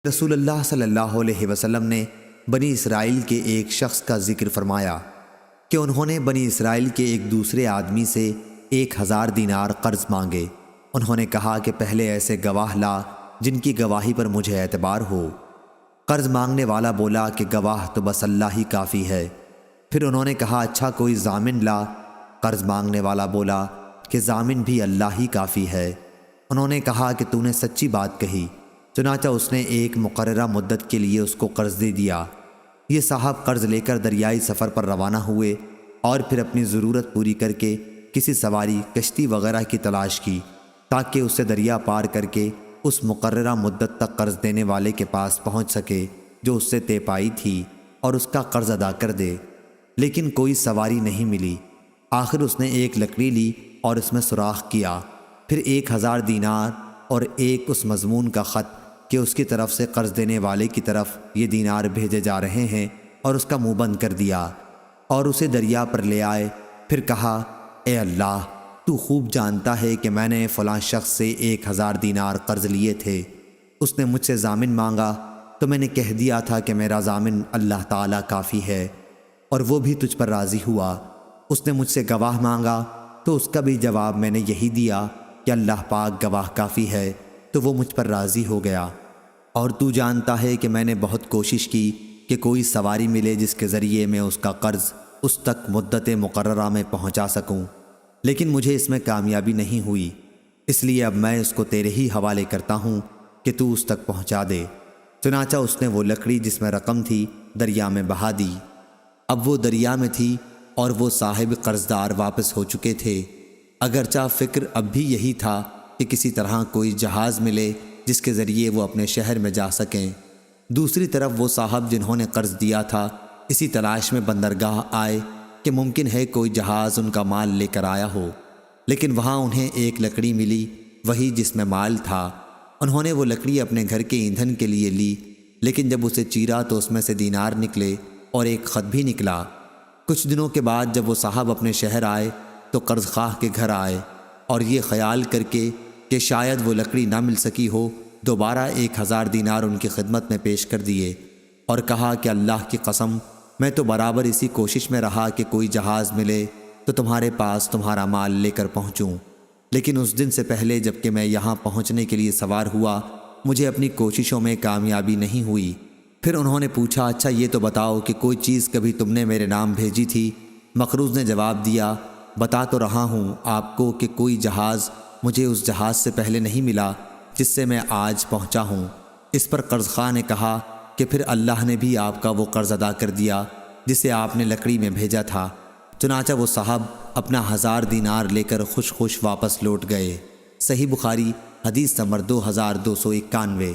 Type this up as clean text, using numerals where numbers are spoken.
رسول اللہ صلی اللہ علیہ وسلم نے بنی اسرائیل کے ایک شخص کا ذکر فرمایا کہ انہوں نے بنی اسرائیل کے ایک دوسرے آدمی سے 1000 دینار قرض مانگے۔ انہوں نے کہا کہ پہلے ایسے گواہ لا جن کی گواہی پر مجھے اعتبار ہو۔ قرض مانگنے والا بولا کہ گواہ تو بس اللہ ہی کافی ہے۔ پھر انہوں نے کہا اچھا کوئی ضامن لا۔ قرض مانگنے والا بولا کہ ضامن بھی اللہ ہی کافی ہے۔ انہوں نے کہا کہ تو نے سچی بات کہی۔ چنانچہ اس نے ایک مقررہ مدت کے لیے اس کو قرض دے دیا۔ یہ صاحب قرض لے کر دریائی سفر پر روانہ ہوئے اور پھر اپنی ضرورت پوری کر کے کسی سواری کشتی وغیرہ کی تلاش کی تاکہ اسے دریا پار کر کے اس مقررہ مدت تک قرض دینے والے کے پاس پہنچ سکے جو اس سے طے پائی تھی اور اس کا قرض ادا کر دے، لیکن کوئی سواری نہیں ملی۔ آخر اس نے ایک لکڑی لی اور اس میں سوراخ کیا، پھر 1000 دینار اور ایک اس مضمون کا خط کہ اس کی طرف سے قرض دینے والے کی طرف یہ دینار بھیجے جا رہے ہیں، اور اس کا منہ بند کر دیا اور اسے دریا پر لے آئے۔ پھر کہا اے اللہ، تو خوب جانتا ہے کہ میں نے فلاں شخص سے 1000 دینار قرض لیے تھے۔ اس نے مجھ سے ضامن مانگا تو میں نے کہہ دیا تھا کہ میرا ضامن اللہ تعالیٰ کافی ہے، اور وہ بھی تجھ پر راضی ہوا۔ اس نے مجھ سے گواہ مانگا تو اس کا بھی جواب میں نے یہی دیا کہ اللہ پاک گواہ کافی ہے، تو وہ مجھ پر راضی ہو گیا۔ اور تو جانتا ہے کہ میں نے بہت کوشش کی کہ کوئی سواری ملے جس کے ذریعے میں اس کا قرض اس تک مدت مقررہ میں پہنچا سکوں، لیکن مجھے اس میں کامیابی نہیں ہوئی، اس لیے اب میں اس کو تیرے ہی حوالے کرتا ہوں کہ تو اس تک پہنچا دے۔ چنانچہ اس نے وہ لکڑی جس میں رقم تھی دریا میں بہا دی۔ اب وہ دریا میں تھی اور وہ صاحب قرضدار واپس ہو چکے تھے۔ اگرچہ فکر اب بھی یہی تھا کہ کسی طرح کوئی جہاز ملے جس کے ذریعے وہ اپنے شہر میں جا سکیں۔ دوسری طرف وہ صاحب جنہوں نے قرض دیا تھا اسی تلاش میں بندرگاہ آئے کہ ممکن ہے کوئی جہاز ان کا مال لے کر آیا ہو، لیکن وہاں انہیں ایک لکڑی ملی، وہی جس میں مال تھا۔ انہوں نے وہ لکڑی اپنے گھر کے ایندھن کے لیے لی، لیکن جب اسے چیرا تو اس میں سے دینار نکلے اور ایک خط بھی نکلا۔ کچھ دنوں کے بعد جب وہ صاحب اپنے شہر آئے تو قرض خواہ کے گھر آئے، اور یہ خیال کر کے کہ شاید وہ لکڑی نہ مل سکی ہو، دوبارہ 1000 دینار ان کی خدمت میں پیش کر دیے اور کہا کہ اللہ کی قسم، میں تو برابر اسی کوشش میں رہا کہ کوئی جہاز ملے تو تمہارے پاس تمہارا مال لے کر پہنچوں، لیکن اس دن سے پہلے جب کہ میں یہاں پہنچنے کے لیے سوار ہوا مجھے اپنی کوششوں میں کامیابی نہیں ہوئی۔ پھر انہوں نے پوچھا اچھا یہ تو بتاؤ کہ کوئی چیز کبھی تم نے میرے نام بھیجی تھی؟ مقروض نے جواب دیا بتا تو رہا ہوں آپ کو کہ کوئی جہاز مجھے اس جہاز سے پہلے نہیں ملا جس سے میں آج پہنچا ہوں۔ اس پر قرض خواہ نے کہا کہ پھر اللہ نے بھی آپ کا وہ قرض ادا کر دیا جسے آپ نے لکڑی میں بھیجا تھا۔ چنانچہ وہ صاحب اپنا 1000 دینار لے کر خوش خوش واپس لوٹ گئے۔ صحیح بخاری حدیث نمبر 2291۔